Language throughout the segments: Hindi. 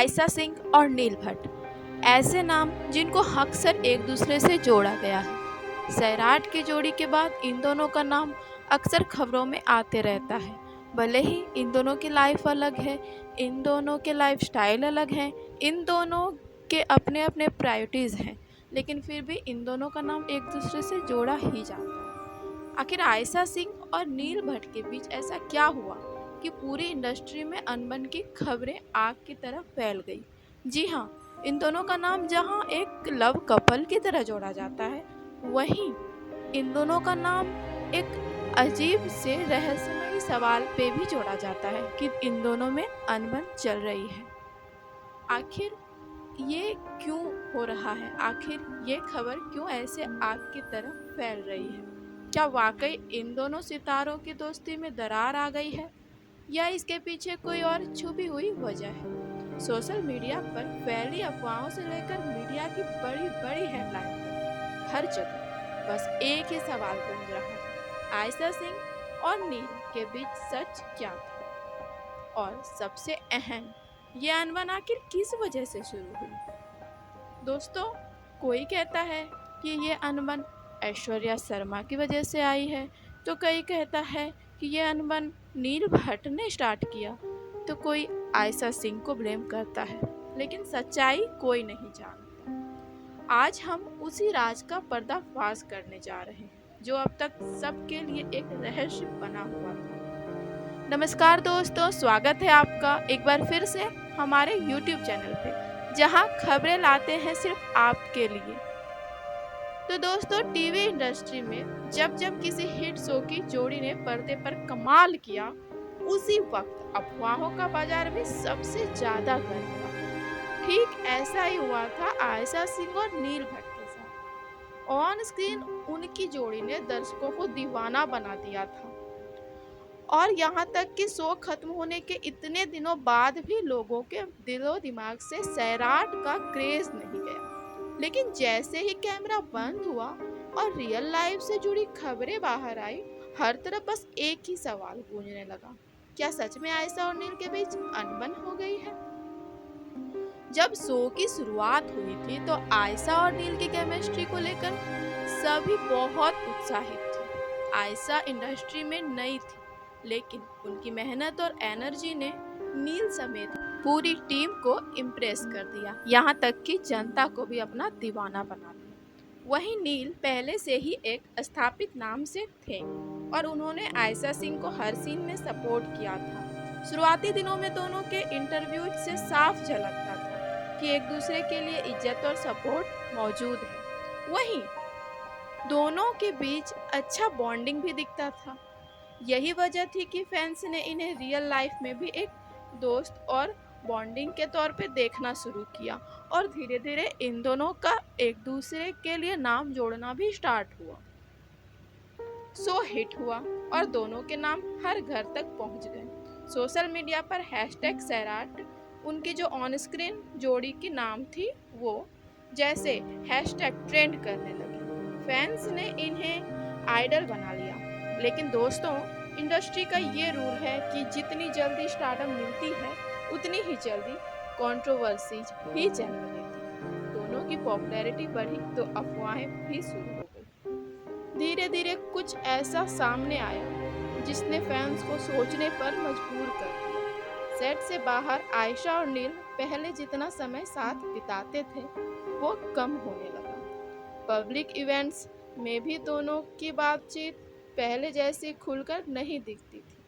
आयशा सिंह और नील भट्ट, ऐसे नाम जिनको अक्सर एक दूसरे से जोड़ा गया है। सैराट की जोड़ी के बाद इन दोनों का नाम अक्सर खबरों में आते रहता है। भले ही इन दोनों की लाइफ अलग है, इन दोनों के लाइफ स्टाइल अलग हैं, इन दोनों के अपने अपने प्रायोरिटीज़ हैं, लेकिन फिर भी इन दोनों का नाम एक दूसरे से जोड़ा ही जाता है। आखिर आयशा सिंह और नील भट्ट के बीच ऐसा क्या हुआ कि पूरी इंडस्ट्री में अनबन की खबरें आग की तरह फैल गई। जी हाँ, इन दोनों का नाम जहाँ एक लव कपल की तरह जोड़ा जाता है, वहीं इन दोनों का नाम एक अजीब से रहस्यमयी सवाल पे भी जोड़ा जाता है कि इन दोनों में अनबन चल रही है। आखिर ये क्यों हो रहा है? आखिर ये खबर क्यों ऐसे आग की तरह फैल रही है? क्या वाकई इन दोनों सितारों की दोस्ती में दरार आ गई है, या इसके पीछे कोई और छुपी हुई वजह है? सोशल मीडिया पर फैली अफवाहों से लेकर मीडिया की बड़ी बड़ी हेडलाइन तक हर जगह बस एक ही सवाल गूंज रहा है, आयशा सिंह और नील के बीच सच क्या था? और सबसे अहम, ये अनबन आखिर किस वजह से शुरू हुई? दोस्तों, कोई कहता है कि ये अनबन ऐश्वर्या शर्मा की वजह से आई है, तो कोई कहता है कि ये अनबन नील भट्ट ने स्टार्ट किया, तो कोई आयशा सिंह को ब्लेम करता है, लेकिन सच्चाई कोई नहीं जानता। आज हम उसी राज का पर्दाफाश करने जा रहे हैं जो अब तक सबके लिए एक रहस्य बना हुआ था। नमस्कार दोस्तों, स्वागत है आपका एक बार फिर से हमारे YouTube चैनल पे, जहां खबरें लाते हैं सिर्फ आपके लिए। तो दोस्तों, टीवी इंडस्ट्री में जब जब किसी हिट शो की जोड़ी ने पर्दे पर कमाल किया, उसी वक्त अफवाहों का बाजार भी सबसे ज्यादा गर्म था। ठीक ऐसा ही हुआ था आयशा सिंह और नील भट्ट के साथ। ऑन स्क्रीन उनकी जोड़ी ने दर्शकों को दीवाना बना दिया था, और यहाँ तक कि शो खत्म होने के इतने दिनों बाद भी लोगों के दिलो दिमाग से सैराट का क्रेज नहीं गया। लेकिन जैसे ही कैमरा बंद हुआ और रियल लाइफ से जुड़ी खबरें बाहर आई, हर तरफ बस एक ही सवाल गूंजने लगा, क्या सच में आयशा और नील के बीच अनबन हो गई है? जब शो की शुरुआत हुई थी तो आयशा और नील की केमिस्ट्री को लेकर सभी बहुत उत्साहित थे। आयशा इंडस्ट्री में नई थी, लेकिन उनकी मेहनत और एनर्जी ने नील समेत पूरी टीम को इम्प्रेस कर दिया, यहाँ तक कि जनता को भी अपना दीवाना बना दिया। वहीं नील पहले से ही एक स्थापित नाम से थे और उन्होंने आयशा सिंह को हर सीन में सपोर्ट किया था। शुरुआती दिनों में दोनों के इंटरव्यू से साफ झलकता था कि एक दूसरे के लिए इज्जत और सपोर्ट मौजूद है। वहीं दोनों के बीच अच्छा बॉन्डिंग भी दिखता था। यही वजह थी कि फैंस ने इन्हें रियल लाइफ में भी एक दोस्त और बॉन्डिंग के तौर पे देखना शुरू किया, और धीरे धीरे इन दोनों का एक दूसरे के लिए नाम जोड़ना भी स्टार्ट हुआ। शो हिट हुआ और दोनों के नाम हर घर तक पहुंच गए। सोशल मीडिया पर हैशटैग सैराट, उनकी जो ऑन स्क्रीन जोड़ी की नाम थी, वो जैसे हैशटैग ट्रेंड करने लगे। फैंस ने इन्हें आइडल बना लिया। लेकिन दोस्तों, इंडस्ट्री का ये रूल है कि जितनी जल्दी स्टारडम मिलती है, उतनी ही जल्दी कंट्रोवर्सीज भी जन्म लेती है। दोनों की पॉपुलैरिटी बढ़ी तो अफवाहें भी शुरू हो गई। धीरे धीरे कुछ ऐसा सामने आया जिसने फैंस को सोचने पर मजबूर कर दिया। सेट से बाहर आयशा और नील पहले जितना समय साथ बिताते थे, वो कम होने लगा। पब्लिक इवेंट्स में भी दोनों की बातचीत पहले जैसी खुलकर नहीं दिखती थी।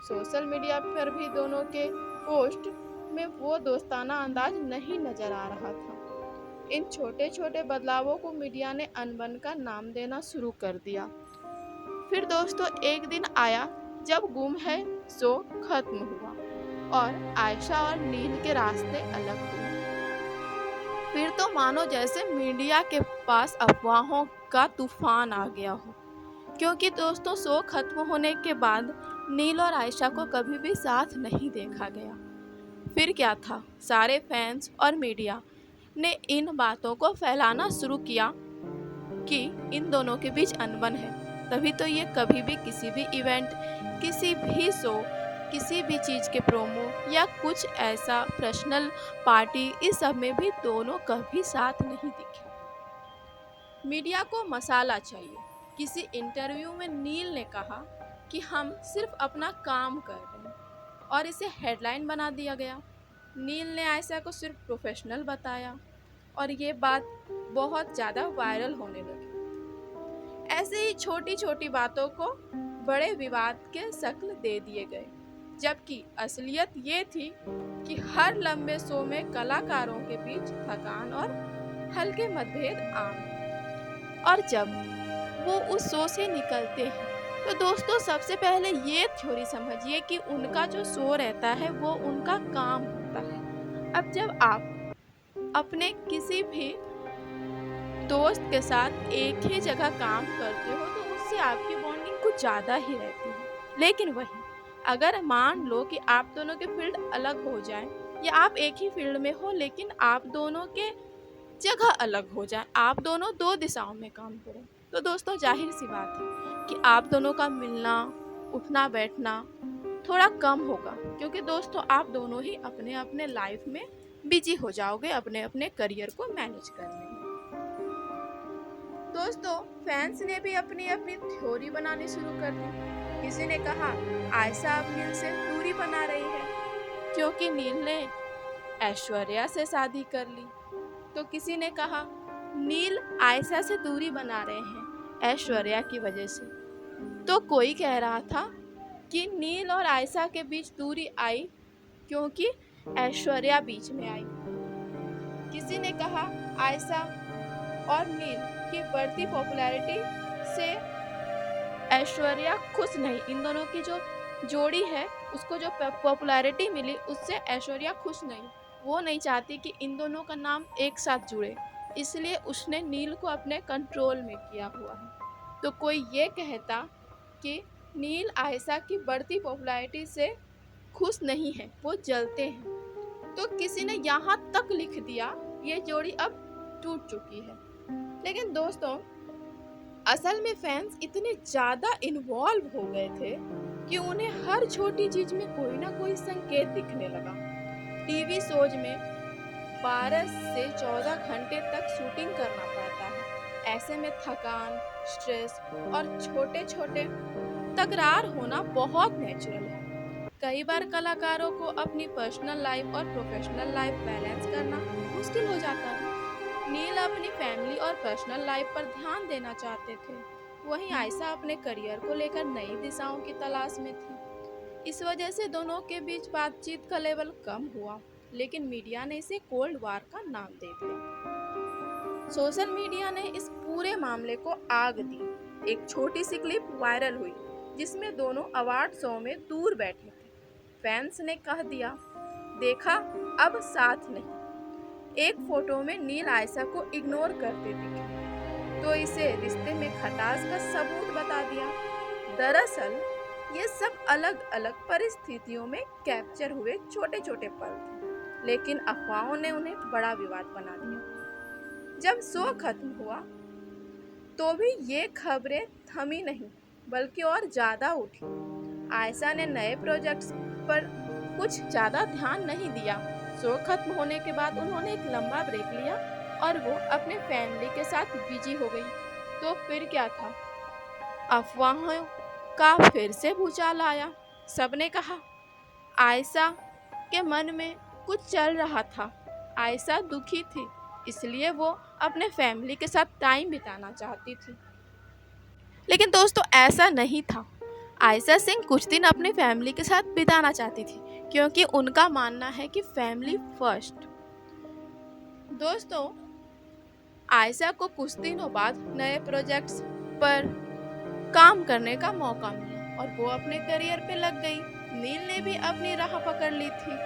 सोशल मीडिया पर भी दोनों के पोस्ट में वो दोस्ताना अंदाज नहीं नजर आ रहा था। इन छोटे छोटे बदलावों को मीडिया ने अनबन का नाम देना शुरू कर दिया। फिर दोस्तों, एक दिन आया जब गुम है शो खत्म हुआ और आयशा और नील के रास्ते अलग हुए। फिर तो मानो जैसे मीडिया के पास अफवाहों का तूफान आ गया हो, क्योंकि दोस्तों शो खत्म होने के बाद नील और आयशा को कभी भी साथ नहीं देखा गया। फिर क्या था, सारे फैंस और मीडिया ने इन बातों को फैलाना शुरू किया कि इन दोनों के बीच अनबन है। तभी तो ये कभी भी किसी भी इवेंट, किसी भी शो किसी भी चीज़ के प्रोमो या कुछ ऐसा पर्सनल पार्टी, इस सब में भी दोनों कभी साथ नहीं दिखे। मीडिया को मसाला चाहिए। किसी इंटरव्यू में नील ने कहा कि हम सिर्फ अपना काम कर रहे हैं और इसे हेडलाइन बना दिया गया। नील ने आयशा को सिर्फ प्रोफेशनल बताया और ये बात बहुत ज़्यादा वायरल होने लगी। ऐसे ही छोटी छोटी बातों को बड़े विवाद के शक्ल दे दिए गए, जबकि असलियत ये थी कि हर लंबे शो में कलाकारों के बीच थकान और हल्के मतभेद आम हैं। और जब वो उस शो से निकलते हैं तो दोस्तों सबसे पहले ये थ्योरी समझिए कि उनका जो शो रहता है वो उनका काम होता है। अब जब आप अपने किसी भी दोस्त के साथ एक ही जगह काम करते हो तो उससे आपकी बॉन्डिंग कुछ ज़्यादा ही रहती है। लेकिन वही अगर मान लो कि आप दोनों के फील्ड अलग हो जाएं या आप एक ही फील्ड में हो लेकिन आप दोनों के जगह अलग हो जाए, आप दोनों दो दिशाओं में काम करें, तो दोस्तों जाहिर सी बात है कि आप दोनों का मिलना उठना बैठना थोड़ा कम होगा, क्योंकि दोस्तों आप दोनों ही अपने अपने लाइफ में बिजी हो जाओगे अपने अपने करियर को मैनेज करने में। दोस्तों फैंस ने भी अपनी अपनी थ्योरी बनानी शुरू कर दी। किसी ने कहा आयशा अब नील से दूरी बना रही है क्योंकि नील ने ऐश्वर्या से शादी कर ली। तो किसी ने कहा नील आयशा से दूरी बना रहे हैं ऐश्वर्या की वजह से। तो कोई कह रहा था कि नील और आयशा के बीच दूरी आई क्योंकि ऐश्वर्या बीच में आई। किसी ने कहा आयशा और नील की बढ़ती पॉपुलैरिटी से ऐश्वर्या खुश नहीं, इन दोनों की जो जोड़ी है उसको जो पॉपुलैरिटी मिली उससे ऐश्वर्या खुश नहीं। वो नहीं चाहती कि इन दोनों का नाम एक साथ जुड़े, इसलिए उसने नील को अपने कंट्रोल में किया हुआ है। तो कोई ये कहता कि नील आयशा की बढ़ती पॉपुलैरिटी से खुश नहीं है, वो जलते हैं। तो किसी ने यहाँ तक लिख दिया ये जोड़ी अब टूट चुकी है। लेकिन दोस्तों असल में फैंस इतने ज़्यादा इन्वॉल्व हो गए थे कि उन्हें हर छोटी चीज में कोई ना कोई संकेत दिखने लगा। टीवी शोज में 12 से 14 घंटे तक शूटिंग करना पड़ता है। ऐसे में थकान, स्ट्रेस और छोटे छोटे तकरार होना बहुत नेचुरल है। कई बार कलाकारों को अपनी पर्सनल लाइफ और प्रोफेशनल लाइफ बैलेंस करना मुश्किल हो जाता है। नील अपनी फैमिली और पर्सनल लाइफ पर ध्यान देना चाहते थे, वहीं आयशा अपने करियर को लेकर नई दिशाओं की तलाश में थी। इस वजह से दोनों के बीच बातचीत का लेवल कम हुआ, लेकिन मीडिया ने इसे कोल्ड वार का नाम दे दिया। सोशल मीडिया ने इस पूरे मामले को आग दी। एक छोटी सी क्लिप वायरल हुई जिसमें दोनों अवार्ड शो में दूर बैठे थे। फैंस ने कह दिया, देखा अब साथ नहीं। एक फोटो में नील आयशा को इग्नोर करते दिखे तो इसे रिश्ते में खटास का सबूत बता दिया। दरअसल ये सब अलग अलग परिस्थितियों में कैप्चर हुए छोटे छोटे पल थे, लेकिन अफवाहों ने उन्हें बड़ा विवाद बना दिया। जब शो खत्म हुआ तो भी ये खबरें थमी नहीं बल्कि और ज़्यादा उठी। आयशा ने नए प्रोजेक्ट्स पर कुछ ज़्यादा ध्यान नहीं दिया। शो खत्म होने के बाद उन्होंने एक लंबा ब्रेक लिया और वो अपने फैमिली के साथ बिजी हो गई। तो फिर क्या था, अफवाहों का फिर से भूचाल आया। सबने कहा आयशा के मन में कुछ चल रहा था, आयशा दुखी थी, इसलिए वो अपने फैमिली के साथ टाइम बिताना चाहती थी। लेकिन दोस्तों ऐसा नहीं था। आयशा सिंह कुछ दिन अपनी फैमिली के साथ बिताना चाहती थी क्योंकि उनका मानना है कि फैमिली फर्स्ट। दोस्तों आयशा को कुछ दिनों बाद नए प्रोजेक्ट्स पर काम करने का मौका मिला और वो अपने करियर पे लग गई। नील ने भी अपनी राह पकड़ ली थी,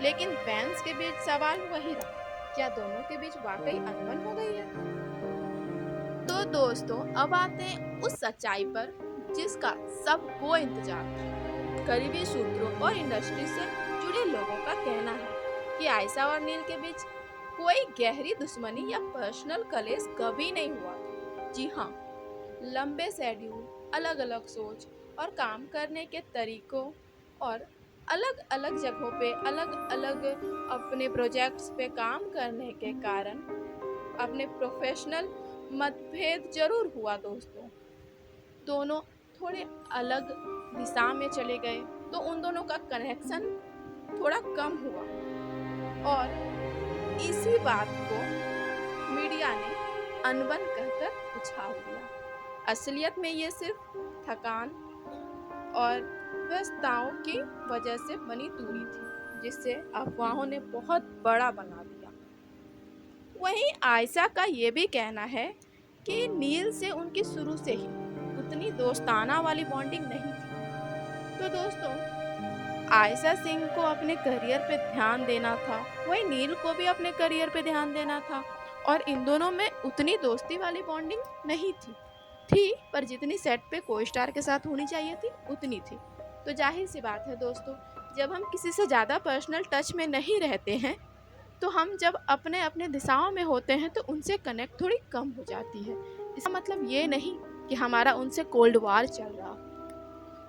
लेकिन फैंस के बीच सवाल वही रहा, क्या दोनों के बीच वाकई अनबन हो गई है? तो दोस्तों अब आते हैं उस सच्चाई पर जिसका सबको इंतजार था। करीबी सूत्रों और इंडस्ट्री से जुड़े लोगों का कहना है कि आयशा और नील के बीच कोई गहरी दुश्मनी या पर्सनल कलेश कभी नहीं हुआ था। जी हाँ, लंबे शेड्यूल, अलग अलग सोच और काम करने के तरीकों और अलग अलग जगहों पे अलग अलग अपने प्रोजेक्ट्स पे काम करने के कारण अपने प्रोफेशनल मतभेद जरूर हुआ दोस्तों। दोनों थोड़े अलग दिशा में चले गए तो उन दोनों का कनेक्शन थोड़ा कम हुआ और इसी बात को मीडिया ने अनबन कहकर उछाल दिया। असलियत में ये सिर्फ थकान और व्यस्तताओं की वजह से बनी दूरी थी, जिससे अफवाहों ने बहुत बड़ा बना दिया। वहीं आयशा का ये भी कहना है कि नील से उनकी शुरू से ही उतनी दोस्ताना वाली बॉन्डिंग नहीं थी। तो दोस्तों, आयशा सिंह को अपने करियर पे ध्यान देना था, वहीं नील को भी अपने करियर पे ध्यान देना था और इन दोनों में उतनी दोस्ती वाली बॉन्डिंग नहीं थी पर जितनी सेट पे को स्टार के साथ होनी चाहिए थी उतनी थी। तो जाहिर सी बात है दोस्तों, जब हम किसी से ज़्यादा पर्सनल टच में नहीं रहते हैं तो हम जब अपने अपने दिशाओं में होते हैं तो उनसे कनेक्ट थोड़ी कम हो जाती है। इसका मतलब ये नहीं कि हमारा उनसे कोल्ड वार चल रहा।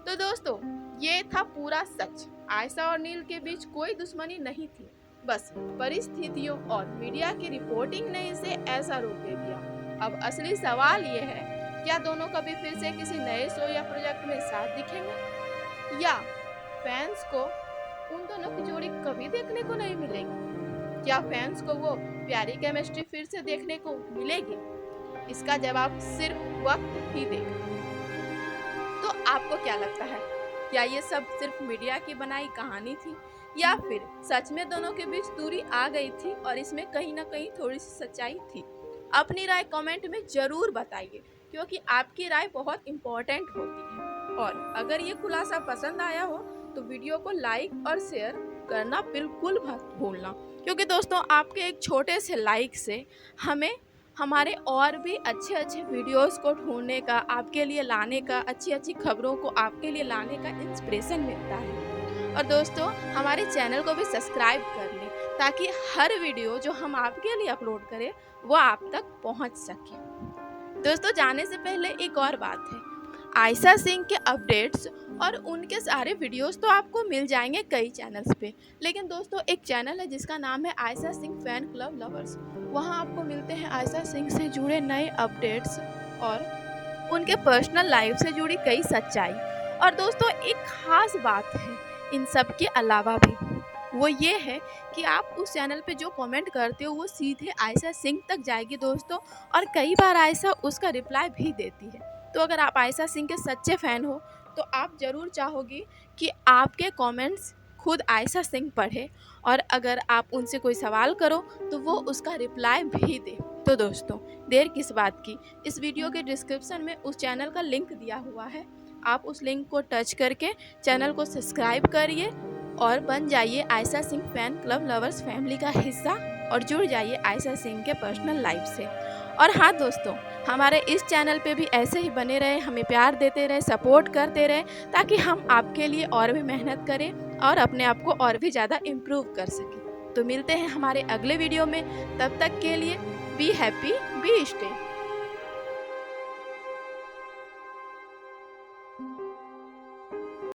तो दोस्तों, ये था पूरा सच। आयशा और नील के बीच कोई दुश्मनी नहीं थी, बस परिस्थितियों और मीडिया की रिपोर्टिंग ने इसे ऐसा रूप दे दिया। अब असली सवाल ये है, क्या दोनों कभी फिर से किसी नए शो या प्रोजेक्ट में साथ दिखेंगे या फैंस को उन दोनों की जोड़ी कभी देखने को नहीं मिलेगी? क्या फैंस को वो प्यारी केमिस्ट्री फिर से देखने को मिलेगी? इसका जवाब सिर्फ वक्त ही देगा। तो आपको क्या लगता है, क्या ये सब सिर्फ मीडिया की बनाई कहानी थी या फिर सच में दोनों के बीच दूरी आ गई थी और इसमें कहीं ना कहीं थोड़ी सी सच्चाई थी? अपनी राय कमेंट में ज़रूर बताइए, क्योंकि आपकी राय बहुत इम्पोर्टेंट होती है। और अगर ये खुलासा पसंद आया हो तो वीडियो को लाइक और शेयर करना बिल्कुल मत भूलना, क्योंकि दोस्तों आपके एक छोटे से लाइक से हमें हमारे और भी अच्छे अच्छे वीडियोस को ढूंढने का, आपके लिए लाने का, अच्छी अच्छी खबरों को आपके लिए लाने का इंस्पिरेशन मिलता है। और दोस्तों, हमारे चैनल को भी सब्सक्राइब कर लें ताकि हर वीडियो जो हम आपके लिए अपलोड करें वो आप तक पहुंच सके। दोस्तों, जाने से पहले एक और बात है, आयशा सिंह के अपडेट्स और उनके सारे वीडियोस तो आपको मिल जाएंगे कई चैनल्स पे, लेकिन दोस्तों एक चैनल है जिसका नाम है Ayesha Singh fan club lovers. वहाँ आपको मिलते हैं आयशा सिंह से जुड़े नए अपडेट्स और उनके पर्सनल लाइफ से जुड़ी कई सच्चाई। और दोस्तों एक ख़ास बात है इन सब के अलावा भी, वो ये है कि आप उस चैनल पे जो कमेंट करते हो वो सीधे आयशा सिंह तक जाएगी दोस्तों, और कई बार आयशा उसका रिप्लाई भी देती है। तो अगर आप आयशा सिंह के सच्चे फ़ैन हो तो आप ज़रूर चाहोगी कि आपके कमेंट्स खुद आयशा सिंह पढ़े, और अगर आप उनसे कोई सवाल करो तो वो उसका रिप्लाई भी दे। तो दोस्तों देर किस बात की, इस वीडियो के डिस्क्रिप्शन में उस चैनल का लिंक दिया हुआ है, आप उस लिंक को टच करके चैनल को सब्सक्राइब करिए और बन जाइए Ayesha Singh fan club lovers family का हिस्सा और जुड़ जाइए आयशा सिंह के पर्सनल लाइफ से। और हाँ दोस्तों, हमारे इस चैनल पे भी ऐसे ही बने रहे, हमें प्यार देते रहे, सपोर्ट करते रहे, ताकि हम आपके लिए और भी मेहनत करें और अपने आप को और भी ज़्यादा इम्प्रूव कर सकें। तो मिलते हैं हमारे अगले वीडियो में, तब तक के लिए बी हैप्पी, बी स्टे।